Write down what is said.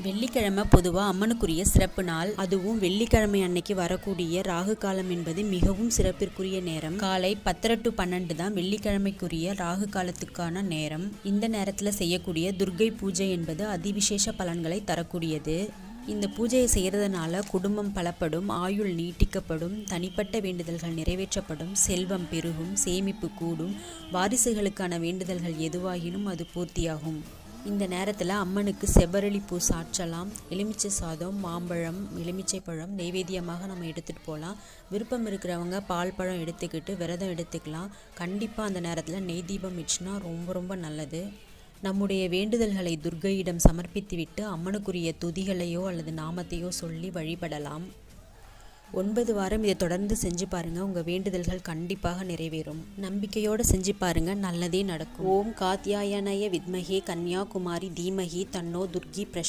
வெள்ளிக்கிழமை பொதுவாக அம்மனுக்குரிய சிறப்பு நாள். அதுவும் வெள்ளிக்கிழமை அன்னைக்கு வரக்கூடிய ராகு காலம் என்பது மிகவும் சிறப்பிற்குரிய நேரம். காலை 10 to 12 தான் வெள்ளிக்கிழமைக்குரிய ராகு காலத்துக்கான நேரம். இந்த நேரத்தில் செய்யக்கூடிய துர்க்கை பூஜை என்பது அதிவிசேஷ பலன்களை தரக்கூடியது. இந்த பூஜையை செய்கிறதுனால குடும்பம் பலப்படும், ஆயுள் நீட்டிக்கப்படும், தனிப்பட்ட வேண்டுதல்கள் நிறைவேற்றப்படும், செல்வம் பெருகும், சேமிப்பு கூடும், வாரிசுகளுக்கான வேண்டுதல்கள் எதுவாகினும் அது பூர்த்தியாகும். இந்த நேரத்தில் அம்மனுக்கு செவ்வரளி பூ சாற்றலாம். எலுமிச்சை சாதம், மாம்பழம், எலுமிச்சை பழம் நெய்வேத்தியமாக நம்ம எடுத்துகிட்டு போகலாம். விருப்பம் இருக்கிறவங்க பால் பழம் எடுத்துக்கிட்டு விரதம் எடுத்துக்கலாம். கண்டிப்பாக அந்த நேரத்தில் நெய் தீபம் வச்சுனா ரொம்ப ரொம்ப நல்லது. நம்முடைய வேண்டுதல்களை துர்க்கையிடம் சமர்ப்பித்துவிட்டு அம்மனுக்குரிய துதிகளையோ அல்லது நாமத்தையோ சொல்லி வழிபடலாம். 9 வாரம் இதை தொடர்ந்து செஞ்சு பாருங்கள். உங்கள் வேண்டுதல்கள் கண்டிப்பாக நிறைவேறும். நம்பிக்கையோடு செஞ்சு பாருங்கள், நல்லதே நடக்கும். ஓம் காத்யாயனாய வித்மஹே கன்யாகுமாரி தீமஹி தன்னோ துர்க்கி